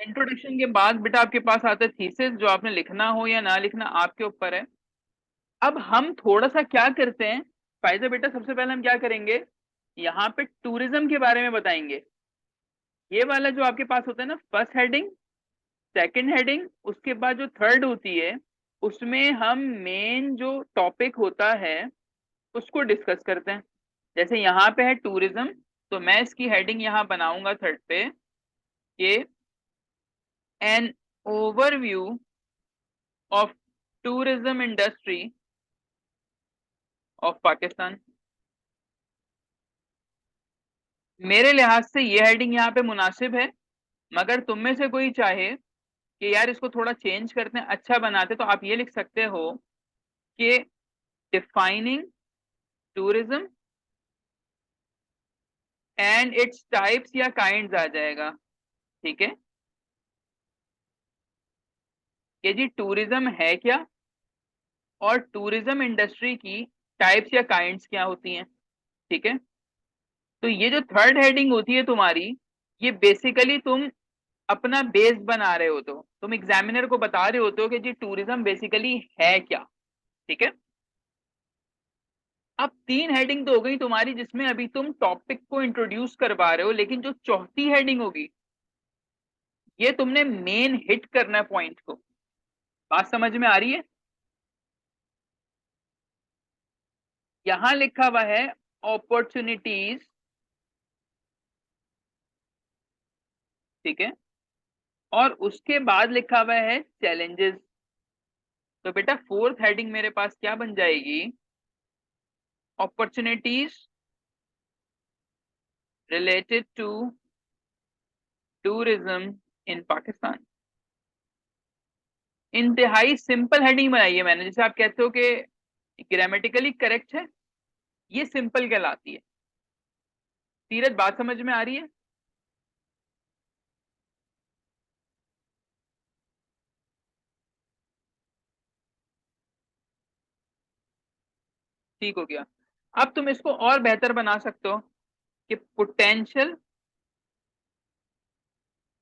Introduction के बाद बेटा आपके पास आता है थीसिस, जो आपने लिखना हो या ना लिखना आपके ऊपर है। अब हम थोड़ा सा क्या करते हैं फायदा बेटा, सबसे पहले हम क्या करेंगे, यहाँ पे टूरिज्म के बारे में बताएंगे। ये वाला जो आपके पास होता है ना, फर्स्ट हेडिंग, सेकंड हेडिंग, उसके बाद जो थर्ड होती है, उसमें हम मेन जो टॉपिक होता है उसको डिस्कस करते हैं। जैसे यहाँ पे है टूरिज्म, तो मैं इसकी हेडिंग यहाँ बनाऊंगा थर्ड पे कि an overview of tourism industry of Pakistan. मेरे लिहाज से ये हेडिंग यहाँ पे मुनासिब है, मगर तुम में से कोई चाहे कि यार इसको थोड़ा चेंज करते हैं, अच्छा बनाते, तो आप ये लिख सकते हो कि defining tourism and its types या काइंड्स आ जाएगा। ठीक है, कि जी टूरिज्म है क्या और टूरिज्म इंडस्ट्री की टाइप्स या काइंड्स क्या होती हैं। ठीक है, तो ये जो थर्ड हेडिंग होती है तुम्हारी, ये बेसिकली तुम अपना बेस बना रहे हो, तो तुम एग्जामिनर को बता रहे होते हो कि जी टूरिज्म बेसिकली है क्या। ठीक है, अब तीन हेडिंग तो हो गई तुम्हारी जिसमें अभी तुम टॉपिक को इंट्रोड्यूस करवा रहे हो, लेकिन जो चौथी हेडिंग होगी ये तुमने मेन हिट करना है पॉइंट को। बात समझ में आ रही है? यहां लिखा हुआ है अपॉर्चुनिटीज। ठीक है, और उसके बाद लिखा हुआ है चैलेंजेस। तो बेटा फोर्थ हेडिंग मेरे पास क्या बन जाएगी, opportunities related to tourism in Pakistan. इंतहाई सिंपल हेडिंग बनाई है मैंने, जैसे आप कहते हो कि ग्रामेटिकली करेक्ट है, ये सिंपल कहलाती है। सीरत बात समझ में आ रही है? ठीक हो गया। अब तुम इसको और बेहतर बना सकते हो कि potential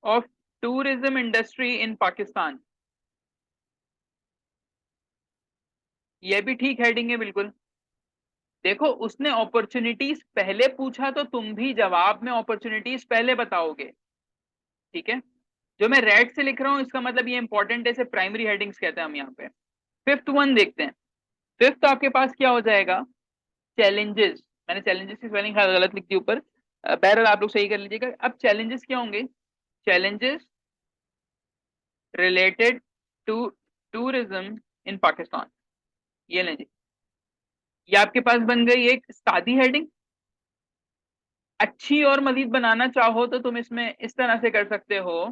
of tourism industry in Pakistan. ये भी ठीक हेडिंग है बिल्कुल। देखो उसने अपॉर्चुनिटीज पहले पूछा, तो तुम भी जवाब में अपॉर्चुनिटीज पहले बताओगे। ठीक है, जो मैं रेड से लिख रहा हूं इसका मतलब ये इंपॉर्टेंट है, इसे प्राइमरी हेडिंग्स कहते हैं हम यहाँ पे। फिफ्थ वन देखते हैं। फिफ्थ आपके पास क्या हो जाएगा, चैलेंजेस। मैंने चैलेंजेस की स्पेलिंग गलत लिख दी ऊपर, बहरहाल आप लोग सही कर लीजिएगा। अब चैलेंजेस क्या होंगे, challenges related to tourism in Pakistan. ये लें जी, ये आपके पास बन गई एक सादी हेडिंग। अच्छी और मजीद बनाना चाहो तो तुम इसमें इस तरह से कर सकते हो,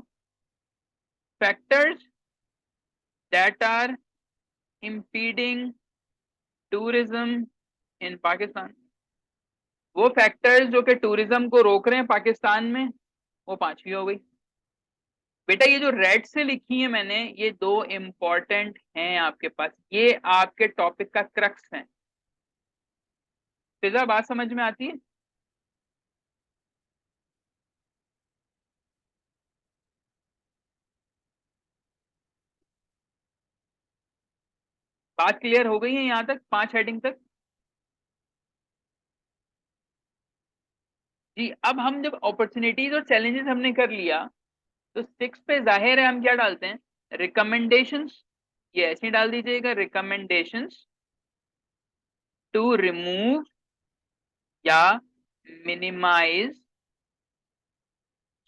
factors that are impeding tourism in Pakistan. वो फैक्टर्स जो कि टूरिज्म को रोक रहे हैं पाकिस्तान में, वो पांचवी हो गई। बेटा ये जो रेड से लिखी है मैंने, ये दो इंपॉर्टेंट हैं आपके पास, ये आपके टॉपिक का क्रक्स है। फिजा बात समझ में आती है? बात क्लियर हो गई है यहाँ तक, पांच हेडिंग तक? जी, अब हम जब अपॉर्चुनिटीज और चैलेंजेस हमने कर लिया, तो सिक्स पे जाहिर है हम क्या डालते हैं, रिकमेंडेशंस। ये ऐसे ही डाल दीजिएगा, रिकमेंडेशंस टू रिमूव या minimise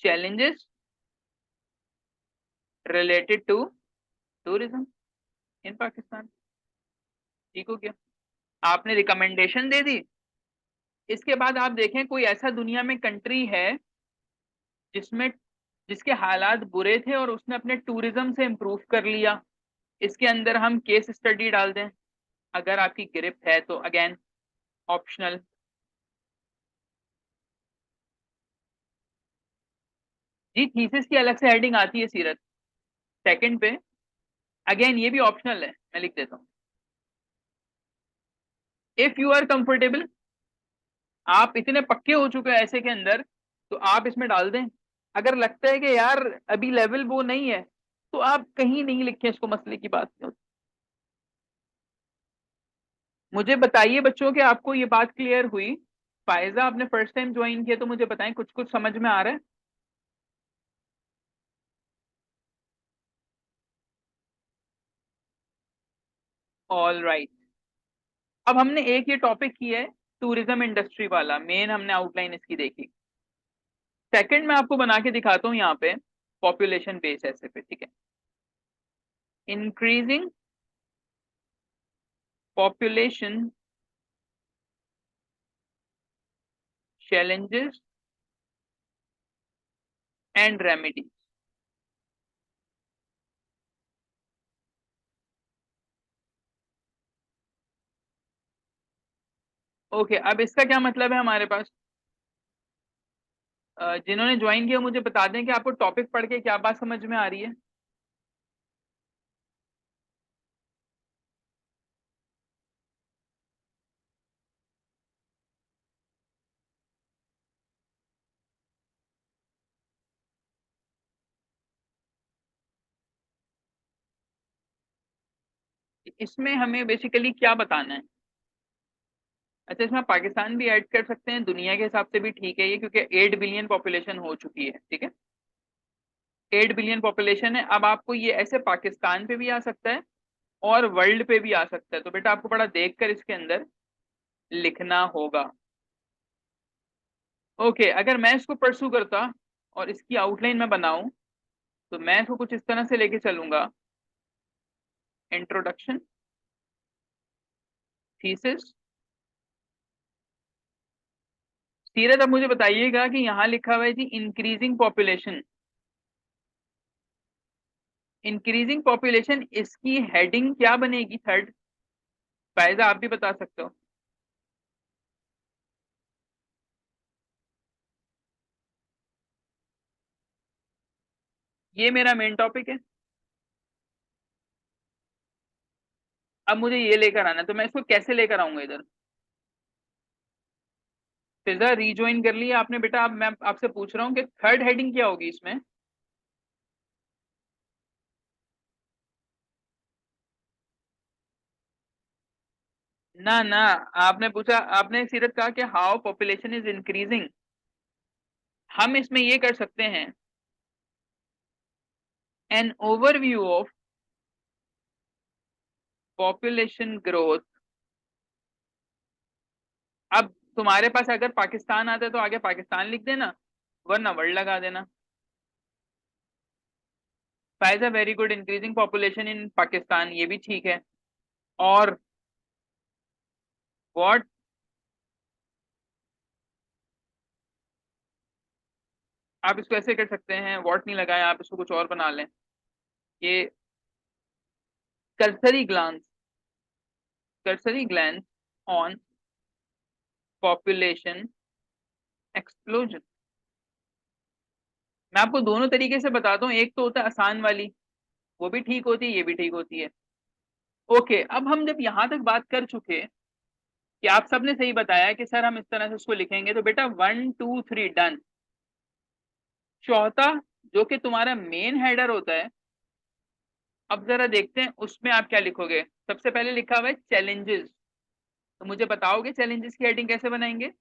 challenges related to tourism in Pakistan. ठीक हो गया, आपने रिकमेंडेशन दे दी। इसके बाद आप देखें कोई ऐसा दुनिया में कंट्री है जिसमें जिसके हालात बुरे थे और उसने अपने टूरिज्म से इम्प्रूव कर लिया, इसके अंदर हम केस स्टडी डाल दें। अगर आपकी गिरफ्त है तो अगेन ऑप्शनल। जी थीसिस की अलग से हेडिंग आती है सीरत, सेकंड पे। अगेन ये भी ऑप्शनल है, मैं लिख देता हूँ, इफ यू आर कंफर्टेबल। आप इतने पक्के हो चुके हैं ऐसे के अंदर, तो आप इसमें डाल दें अगर लगता है कि यार अभी लेवल वो नहीं है, तो आप कहीं नहीं लिखें इसको, मसले की बात नहीं होती। मुझे बताइए बच्चों कि आपको ये बात क्लियर हुई? फायजा, आपने फर्स्ट टाइम ज्वाइन किया तो मुझे बताएं, कुछ कुछ समझ में आ रहा है? All right. अब हमने एक ये टॉपिक किया है टूरिज्म इंडस्ट्री वाला, मेन हमने आउटलाइन इसकी देखी। सेकंड मैं आपको बना के दिखाता हूँ यहाँ पे, पॉपुलेशन बेस ऐसे पे, ठीक है। Increasing population challenges and remedy. Okay, अब इसका क्या मतलब है हमारे पास? जिन्होंने ज्वाइन किया मुझे बता दें कि आपको टॉपिक पढ़ के क्या बात समझ में आ रही है। इसमें हमें बेसिकली क्या बताना है? अच्छा, इसमें पाकिस्तान भी ऐड कर सकते हैं, दुनिया के हिसाब से भी ठीक है ये, क्योंकि 8 बिलियन पॉपुलेशन हो चुकी है, ठीक है। 8 बिलियन पॉपुलेशन है। अब आपको ये ऐसे पाकिस्तान पे भी आ सकता है और वर्ल्ड पे भी आ सकता है, तो बेटा आपको बड़ा देख कर इसके अंदर लिखना होगा। ओके, अगर मैं इसको परसू करता और इसकी आउटलाइन में बनाऊं, तो मैं इसको कुछ इस तरह से लेके चलूंगा। इंट्रोडक्शन, थीसिस, सीरत। अब मुझे बताइएगा कि यहाँ लिखा हुआ है जी इंक्रीजिंग पॉपुलेशन। इंक्रीजिंग पॉपुलेशन, इसकी हेडिंग क्या बनेगी? थर्ड। फायदा, आप भी बता सकते हो। ये मेरा मेन टॉपिक है। अब मुझे ये लेकर आना है, तो मैं इसको कैसे लेकर आऊंगा इधर? फिजा, रीज्वाइन कर लिया आपने बेटा? अब मैं आपसे पूछ रहा हूँ कि थर्ड हेडिंग क्या होगी इसमें? ना ना, आपने पूछा, आपने सीरत कहा कि हाउ पॉपुलेशन इज इंक्रीजिंग। हम इसमें ये कर सकते हैं, an overview of population growth. अब तुम्हारे पास अगर पाकिस्तान आता है तो आगे पाकिस्तान लिख देना, वरना वर्ल्ड लगा देना। फाइज, very good, increasing population in Pakistan, ये भी ठीक है। और व्हाट, आप इसको ऐसे कर सकते हैं, व्हाट नहीं लगाए आप, इसको कुछ और बना लें। ये cursory glance, cursory glance on population explosion. मैं आपको दोनों तरीके से बताता हूँ, एक तो होता है आसान वाली, वो भी ठीक होती है, ये भी ठीक होती है। ओके, अब हम जब यहां तक बात कर चुके कि आप सबने सही बताया कि सर हम इस तरह से उसको लिखेंगे, तो बेटा 1 2 3 डन। चौथा, जो कि तुम्हारा मेन हेडर होता है, अब जरा देखते हैं उसमें आप क्या लिखोगे। सबसे पहले लिखा हुआ है चैलेंजेस, तो मुझे बताओगे चैलेंजेस की हेडिंग कैसे बनाएंगे?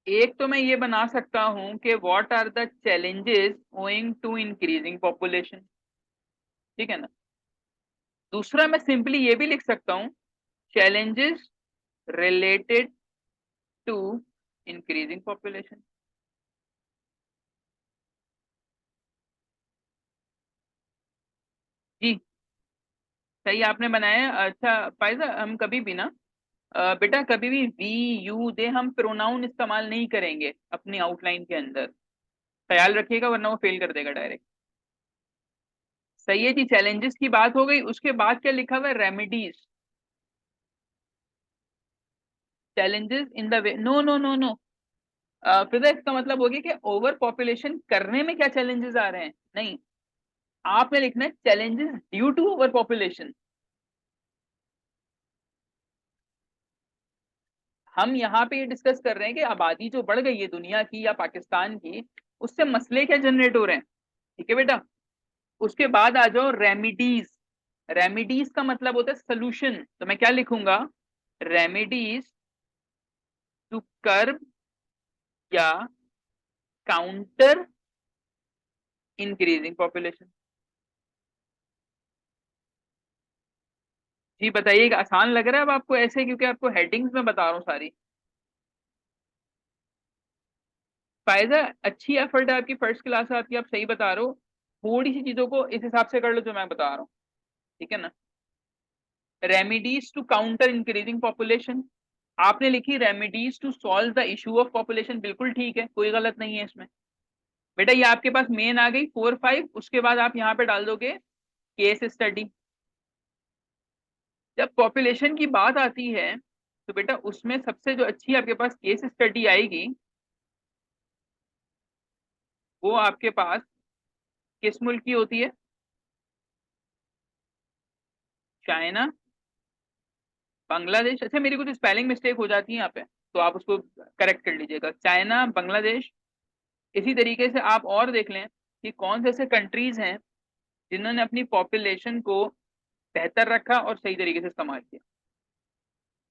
एक तो मैं ये बना सकता हूं कि what are the challenges owing to increasing population, ठीक है ना। दूसरा मैं सिंपली ये भी लिख सकता हूँ, challenges related to increasing population। जी, सही आपने बनाया है। अच्छा फायजा, हम कभी भी ना बेटा कभी भी वी यू दे हम प्रोनाउन इस्तेमाल नहीं करेंगे अपनी आउटलाइन के अंदर, ख्याल रखिएगा, वरना वो फेल कर देगा डायरेक्ट। सही है जी, चैलेंजेस की बात हो गई, उसके बाद क्या लिखा हुआ है? Remedies. Challenges in the way, no no no no, फिर इसका मतलब हो गया कि ओवर पॉपुलेशन करने में क्या चैलेंजेस आ रहे हैं, नहीं, आपने लिखना है challenges due to over population. हम यहाँ पे ये डिस्कस कर रहे हैं कि आबादी जो बढ़ गई है दुनिया की या पाकिस्तान की, उससे मसले क्या जनरेट हो रहे हैं। ठीक है बेटा, उसके बाद आ जाओ रेमिडीज। रेमिडीज का मतलब होता है सोल्यूशन, तो मैं क्या लिखूंगा, रेमिडीज टू कर्ब या काउंटर इंक्रीजिंग पॉपुलेशन। जी बताइए, आसान लग रहा है अब आपको ऐसे, क्योंकि आपको हेडिंग्स में बता रहा हूँ सारी। फायदा, अच्छी एफर्ट है आपकी, फर्स्ट क्लास है आपकी, आप सही बता रहे हो। थोड़ी सी चीजों को इस हिसाब से कर लो जो मैं बता रहा हूँ, ठीक है ना। Remedies to counter increasing population, आपने लिखी remedies to solve the issue of population, बिल्कुल ठीक है, कोई गलत नहीं है इसमें। बेटा ये आपके पास मेन आ गई 4 5, उसके बाद आप यहाँ पे डाल दोगे केस स्टडी। जब पॉपुलेशन की बात आती है तो बेटा उसमें सबसे जो अच्छी आपके पास केस स्टडी आएगी, वो आपके पास किस मुल्क की होती है, चाइना, बांग्लादेश। अच्छा मेरी कुछ स्पेलिंग मिस्टेक हो जाती है यहाँ पे, तो आप उसको करेक्ट कर लीजिएगा, चाइना, बांग्लादेश। इसी तरीके से आप और देख लें कि कौन से ऐसे कंट्रीज हैं जिन्होंने अपनी पॉपुलेशन को बेहतर रखा और सही तरीके से इस्तेमाल किया।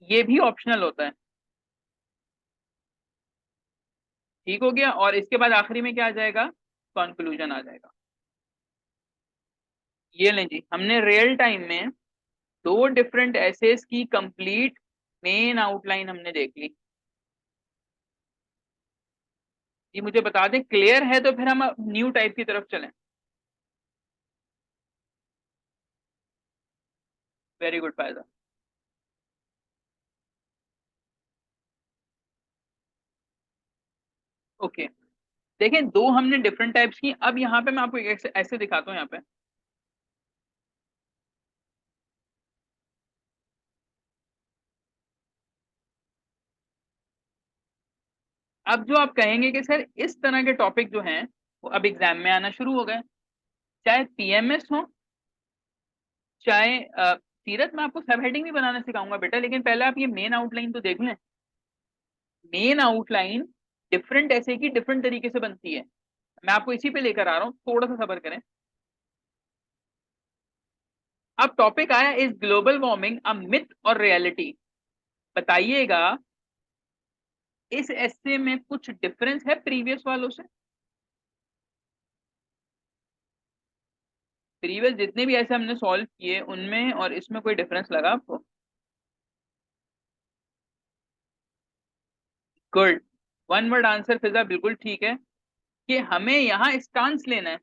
ये भी ऑप्शनल होता है। ठीक हो गया, और इसके बाद आखिरी में क्या आ जाएगा, कंक्लूजन आ जाएगा। ये लें जी, हमने रियल टाइम में दो डिफरेंट एसेस की कंप्लीट मेन आउटलाइन हमने देख ली। ये मुझे बता दें क्लियर है, तो फिर हम न्यू टाइप की तरफ चलें। वेरी गुड फायदा। ओके, देखें दो हमने डिफरेंट टाइप्स की, अब यहाँ पे मैं आपको एक ऐसे दिखाता हूँ यहाँ पे। अब जो आप कहेंगे कि सर इस तरह के टॉपिक जो हैं वो अब एग्जाम में आना शुरू हो गए, चाहे पीएमएस हो, चाहे सीरत, मैं आपको सब हेडिंग भी बनाना सिखाऊंगा बेटा, लेकिन पहले आप ये मेन आउटलाइन तो देख लें। मेन आउटलाइन डिफरेंट ऐसे की डिफरेंट तरीके से बनती है, मैं आपको इसी पे लेकर आ रहा हूँ, थोड़ा सा सब्र करें। अब टॉपिक आया, is global warming a myth और रियलिटी। बताइएगा इस एस्से में कुछ डिफरेंस है प्रीवियस वालों से। प्रीवियस जितने भी ऐसे हमने सॉल्व किए उनमें और इसमें कोई डिफरेंस लगा आपको। गुड, वन वर्ड आंसर फिजा, बिल्कुल ठीक है कि हमें यहाँ स्टांस लेना है।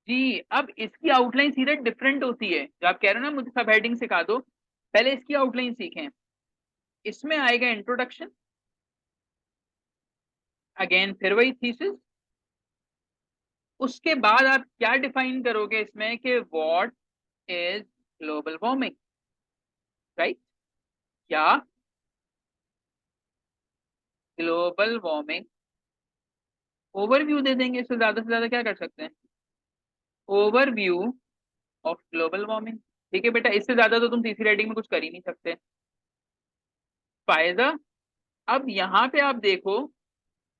जी, अब इसकी आउटलाइन सीधे डिफरेंट होती है, जो आप कह रहे हो ना मुझे सब हेडिंग सिखा दो, पहले इसकी आउटलाइन सीखें। इसमें आएगा इंट्रोडक्शन, अगेन फिर वही थीसिस, उसके बाद आप क्या डिफाइन करोगे इसमें कि what is global warming, right, या ग्लोबल वार्मिंग ओवरव्यू दे देंगे, इससे ज्यादा से ज्यादा क्या कर सकते हैं, ओवरव्यू ऑफ ग्लोबल वार्मिंग। ठीक है बेटा, इससे ज्यादा तो तुम तीसरी राइटिंग में कुछ कर ही नहीं सकते। फायदा, अब यहाँ पे आप देखो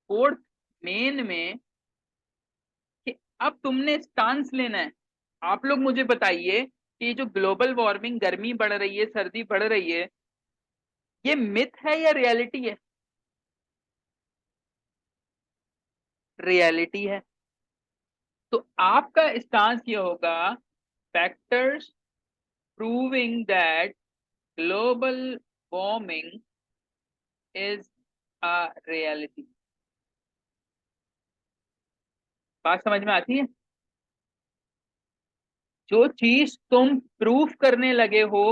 फोर्थ मेन में कि अब तुमने स्टांस लेना है। आप लोग मुझे बताइए कि जो ग्लोबल वार्मिंग, गर्मी बढ़ रही है, सर्दी बढ़ रही है, ये मिथ है या रियलिटी है। रियलिटी है, तो आपका स्टांस ये होगा, factors proving that global warming is a reality. बात समझ में आती है। जो चीज तुम प्रूफ करने लगे हो,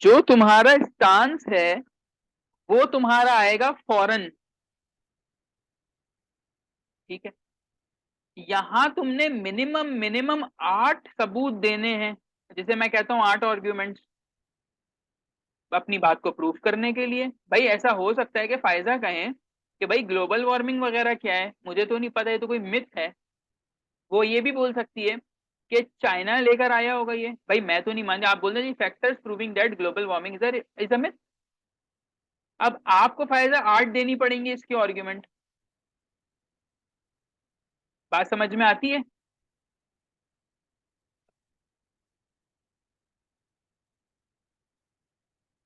जो तुम्हारा स्टांस है, वो तुम्हारा आएगा फॉरन। ठीक है, यहां तुमने मिनिमम मिनिमम 8 सबूत देने हैं, जैसे मैं कहता हूं 8 आर्ग्यूमेंट्स। अपनी बात को प्रूफ करने के लिए। भाई ऐसा हो सकता है कि फायजा कहें कि भाई ग्लोबल वार्मिंग वगैरह क्या है, मुझे तो नहीं पता, ये तो कोई मिथ है। वो ये भी बोल सकती है कि चाइना लेकर आया होगा ये, भाई मैं तो नहीं मानती। आप बोल रहे factors proving that global warming is a myth. अब आपको फायदा 8 देनी पड़ेंगे इसकी आर्ग्यूमेंट। बात समझ में आती है?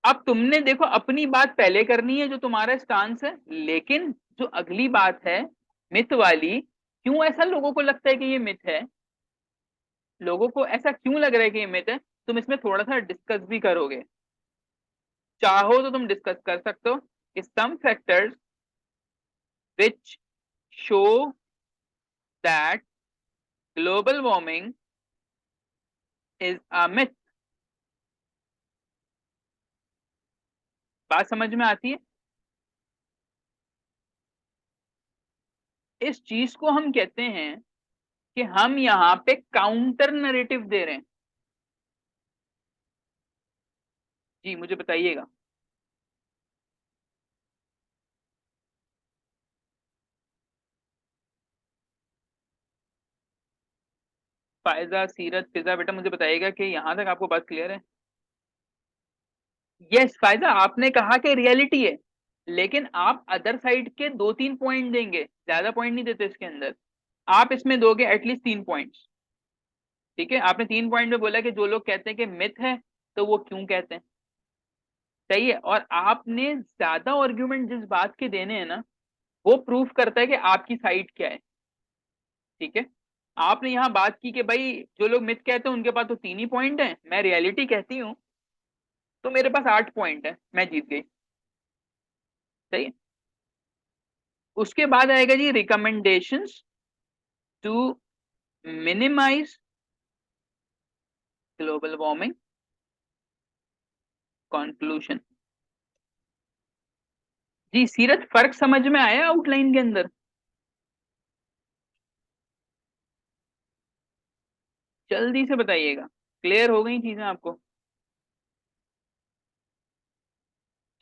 अब तुमने देखो अपनी बात पहले करनी है जो तुम्हारा स्टांस है, लेकिन जो अगली बात है मिथ वाली, क्यों ऐसा लोगों को लगता है कि ये मिथ है, लोगों को ऐसा क्यों लग रहा है कि ये मिथ है, तुम इसमें थोड़ा सा डिस्कस भी करोगे। चाहो तो तुम डिस्कस कर सकते हो कि some factors which show that global warming is a myth. बात समझ में आती है? इस चीज को हम कहते हैं कि हम यहाँ पे काउंटर नरेटिव दे रहे हैं। जी मुझे बताइएगा। फायजा, सीरत, फिजा, बेटा मुझे बताइएगा कि यहाँ तक आपको बात क्लियर है? यस फायजा, आपने कहा कि रियलिटी है, लेकिन आप अदर साइड के 2-3 पॉइंट देंगे, ज्यादा पॉइंट नहीं देते इसके अंदर। आप इसमें दोगे एटलीस्ट 3 पॉइंट्स। ठीक है, आपने 3 पॉइंट में बोला कि जो लोग कहते हैं कि मिथ है तो वो क्यों कहते हैं। सही है, और आपने ज्यादा आर्ग्यूमेंट जिस बात के देने हैं ना, वो प्रूफ करता है कि आपकी साइड क्या है। ठीक है, आपने यहाँ बात की कि भाई जो लोग मिथ कहते हैं उनके पास तो 3 ही पॉइंट है, मैं रियलिटी कहती हूँ तो मेरे पास 8 पॉइंट है, मैं जीत गई। सही है। उसके बाद आएगा G recommendations to minimize global warming conclusion. जी सीरत, फर्क समझ में आया आउटलाइन के अंदर? जल्दी से बताइएगा, क्लियर हो गई चीजें आपको?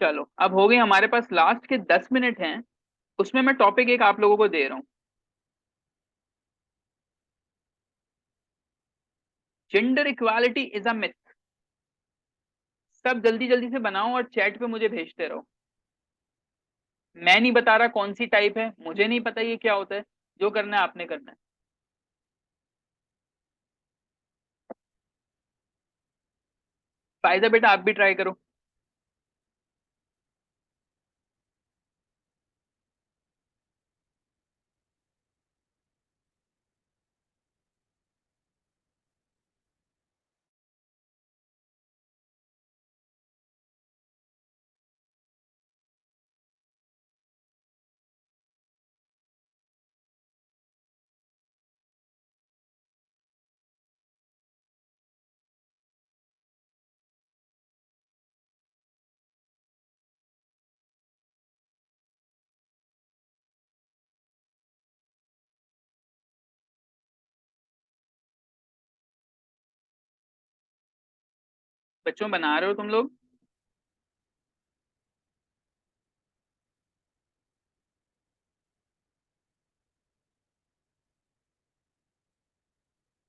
चलो अब हो गई, हमारे पास लास्ट के 10 मिनट हैं, उसमें मैं टॉपिक एक आप लोगों को दे रहा हूँ। Gender equality is a myth. सब जल्दी जल्दी से बनाओ और चैट पे मुझे भेजते रहो। मैं नहीं बता रहा कौन सी टाइप है, मुझे नहीं पता ये क्या होता है, जो करना है आपने करना है। फायदा बेटा आप भी ट्राई करो। बच्चों बना रहे हो तुम लोग?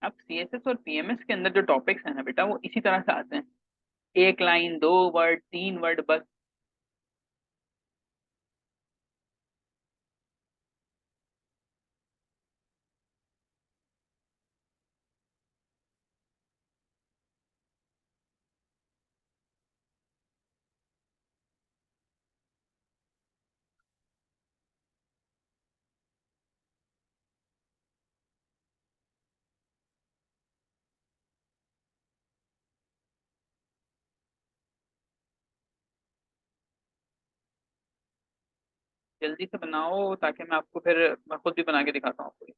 अब सीएसएस और पीएमएस के अंदर जो टॉपिक्स है ना बेटा, वो इसी तरह से आते हैं, एक लाइन, 2 वर्ड, 3 वर्ड बस। जल्दी से बनाओ ताकि मैं आपको फिर, मैं खुद भी बना के दिखाता हूँ आपको।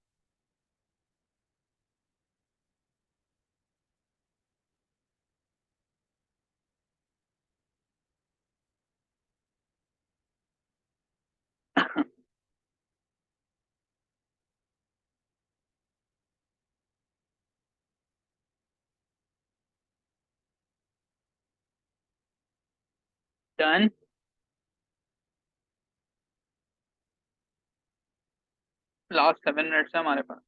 डन। लास्ट 7 मिनट्स है हमारे पास।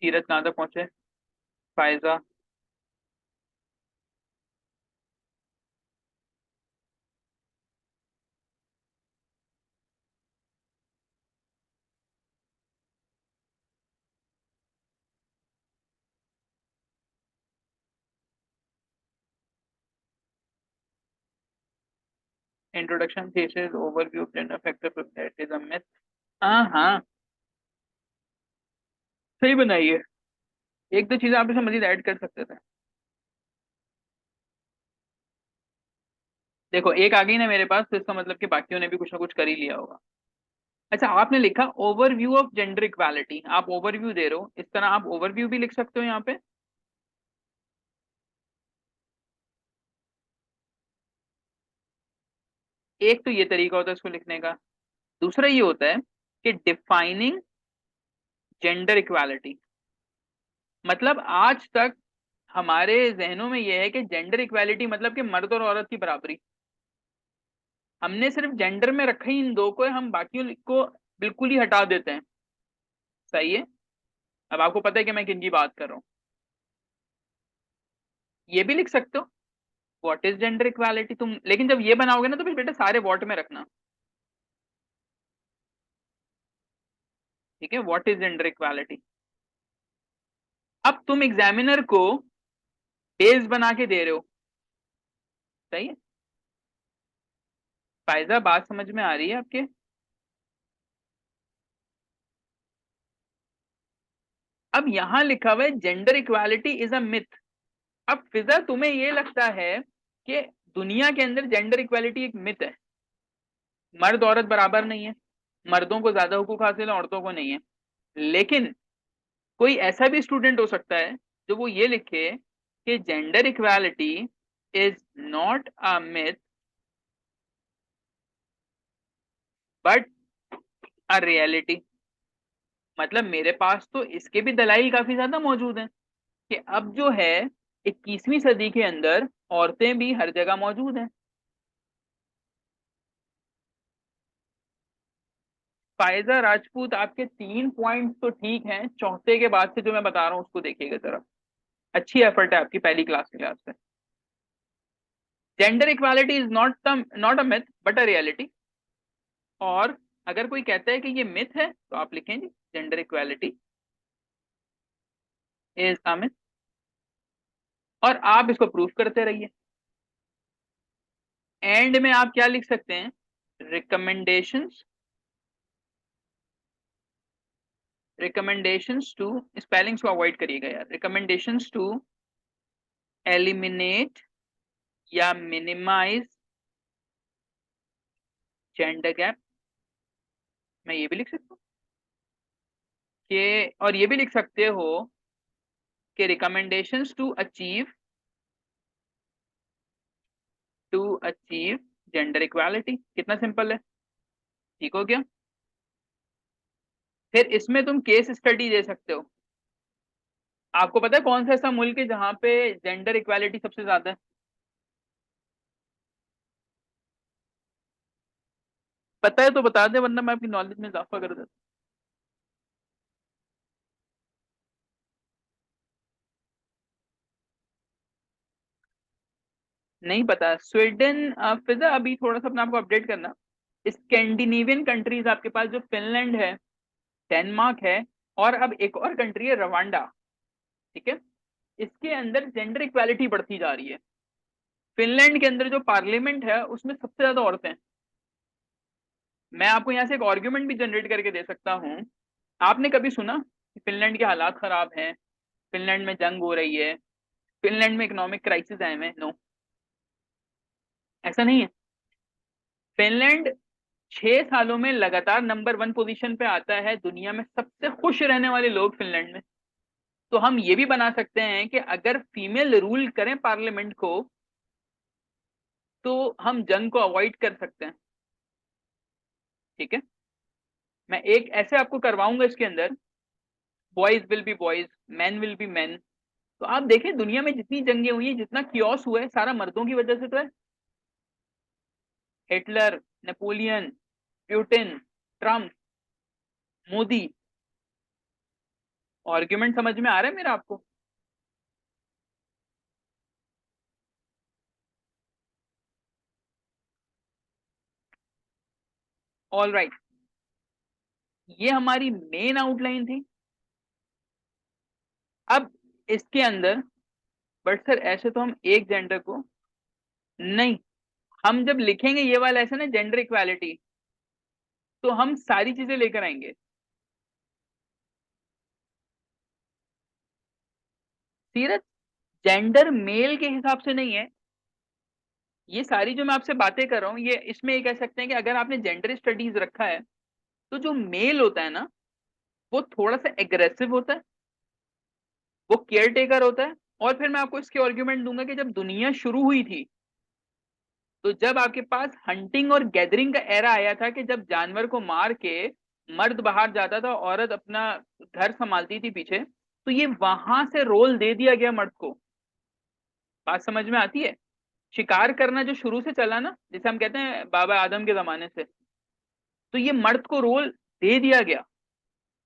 सीरत कहाँ तक पहुंचे? Faiza. Introduction, thesis, overview, gender factor, that is a myth. हाँ हाँ, सही बनाई है। एक दो चीजें आप इसमें मजीद ऐड कर सकते थे। देखो एक आ गई ना मेरे पास, तो इसका मतलब कि बाकियों ने भी कुछ ना कुछ कर ही लिया होगा। अच्छा, आपने लिखा ओवरव्यू ऑफ जेंडर इक्वालिटी, आप ओवरव्यू दे रहे हो, इस तरह आप ओवरव्यू भी लिख सकते हो यहाँ पे। एक तो ये तरीका होता है इसको लिखने का। दूसरा ये होता है कि डिफाइनिंग जेंडर इक्वालिटी, मतलब आज तक हमारे जहनों में यह है कि जेंडर इक्वालिटी मतलब कि मर्द और औरत की बराबरी। हमने सिर्फ जेंडर में रखा ही इन दो को है, हम बाकियों को बिल्कुल ही हटा देते हैं। सही है। अब आपको पता है कि मैं किन की बात कर रहा हूँ। ये भी लिख सकते हो, व्हाट इज जेंडर इक्वालिटी तुम, लेकिन जब ये बनाओगे ना तो फिर बेटा सारे व्हाट में रखना। ठीक है, व्हाट इज जेंडर इक्वालिटी। अब तुम एग्जामिनर को बेस बना के दे रहे हो। सही है। फायदा बात समझ में आ रही है आपके? अब यहां लिखा हुआ है gender equality is a myth. अब फिजा तुम्हें ये लगता है कि दुनिया के अंदर जेंडर इक्वालिटी एक मिथ है, मर्द औरत बराबर नहीं है, मर्दों को ज्यादा हुकूक हासिल है, औरतों को नहीं है। लेकिन कोई ऐसा भी स्टूडेंट हो सकता है जो वो ये लिखे कि gender equality is not a myth but a reality. मतलब मेरे पास तो इसके भी दलाइल काफी ज्यादा मौजूद हैं कि अब जो है 21वीं सदी के अंदर औरतें भी हर जगह मौजूद हैं। फायजा राजपूत, आपके 3 पॉइंट तो ठीक हैं, चौथे के बाद से जो मैं बता रहा हूँ उसको देखिएगा जरा। अच्छी एफर्ट है आपकी पहली क्लास के लिहाज से। Gender equality is not a myth but a reality. और अगर कोई कहता है कि ये मिथ है तो आप लिखेंगे gender equality is a myth, और आप इसको प्रूफ करते रहिए। एंड में आप क्या लिख सकते हैं? रिकमेंडेशंस, रिकमेंडेशंस टू, स्पेलिंग्स को अवॉइड करिएगा यार, रिकमेंडेशंस टू एलिमिनेट या मिनिमाइज जेंडर गैप। मैं ये भी लिख सकता हूँ कि, और ये भी लिख सकते हो कि recommendations to achieve gender equality. कितना सिंपल है, ठीक हो गया। फिर इसमें तुम केस स्टडी दे सकते हो। आपको पता है कौन सा ऐसा मुल्क है जहां पे जेंडर इक्वालिटी सबसे ज्यादा है? पता है तो बता दे, वरना मैं आपकी नॉलेज में इजाफा कर देता। नहीं पता स्वीडन? फिजा अभी थोड़ा सा अपने आपको अपडेट करना। स्कैंडिनेवियन कंट्रीज आपके पास जो फिनलैंड है, डेनमार्क है, और अब एक और कंट्री है रवांडा। ठीक है, इसके अंदर जेंडर इक्वालिटी बढ़ती जा रही है। फिनलैंड के अंदर जो पार्लियामेंट है उसमें सबसे ज्यादा औरतें हैं। मैं आपको यहाँ से एक आर्ग्यूमेंट भी जनरेट करके दे सकता हूँ। आपने कभी सुना कि फिनलैंड के हालात खराब हैं, फिनलैंड में जंग हो रही है, फिनलैंड में इकोनॉमिक क्राइसिस आए हैं? नो, ऐसा नहीं है। फिनलैंड 6 सालों में लगातार नंबर 1 पोजीशन पे आता है, दुनिया में सबसे खुश रहने वाले लोग फिनलैंड में। तो हम ये भी बना सकते हैं कि अगर फीमेल रूल करें पार्लियामेंट को तो हम जंग को अवॉइड कर सकते हैं। ठीक है। मैं एक ऐसे आपको करवाऊंगा इसके अंदर, boys will be boys, man will be man. तो आप देखें दुनिया में जितनी जंगें हुई हैं, जितना कियोस हुआ है, सारा मर्दों की वजह से तो है। Hitler, Napoleon, Putin, Trump, Modi. Argument समझ में आ रहा है मेरा आपको? ऑल राइट, ये हमारी मेन आउटलाइन थी। अब इसके अंदर, बट सर ऐसे तो हम एक जेंडर को, नहीं, हम जब लिखेंगे ये वाला ऐसे ना जेंडर इक्वालिटी, तो हम सारी चीजें लेकर आएंगे। सीरत, जेंडर मेल के हिसाब से नहीं है। ये सारी जो मैं आपसे बातें कर रहा हूँ, ये इसमें ये कह सकते हैं कि अगर आपने जेंडर स्टडीज रखा है, तो जो मेल होता है ना, वो थोड़ा सा एग्रेसिव होता है, वो केयर टेकर होता है। और फिर मैं आपको इसके आर्ग्यूमेंट दूंगा कि जब दुनिया शुरू हुई थी, तो जब आपके पास हंटिंग और गैदरिंग का एरा आया था, कि जब जानवर को मार के मर्द बाहर जाता था, औरत अपना घर संभालती थी पीछे, तो ये वहां से रोल दे दिया गया मर्द को। बात समझ में आती है? शिकार करना जो शुरू से चला ना, जैसे हम कहते हैं बाबा आदम के जमाने से, तो ये मर्द को रोल दे दिया गया।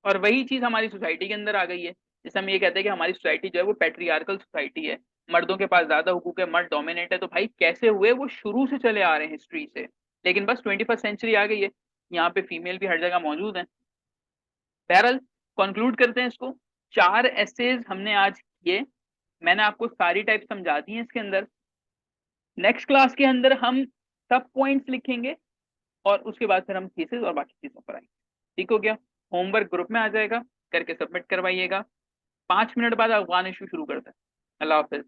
और वही चीज हमारी सोसाइटी के अंदर आ गई है। जैसे हम ये कहते हैं कि हमारी सोसाइटी जो है वो पेट्रियार्कल सोसाइटी है, मर्दों के पास ज्यादा हुकूक है, मर्द डोमिनेट है। तो भाई कैसे हुए, वो शुरू से चले आ रहे हैं हिस्ट्री से। लेकिन बस 21st सेंचुरी आ गई है, यहाँ पे फीमेल भी हर जगह मौजूद है। बहरहाल, कंक्लूड करते हैं इसको। 4 एसेज हमने आज किए, मैंने आपको सारी टाइप समझा दी है इसके अंदर। नेक्स्ट क्लास के अंदर हम सब पॉइंट्स लिखेंगे, और उसके बाद फिर हम थीसिस और बाकी चीजों पर आएंगे। ठीक हो गया? होमवर्क ग्रुप में आ जाएगा, करके सबमिट करवाइएगा। 5 मिनट बाद अफगान इशू शुरू करते हैं। अल्लाह हाफिज।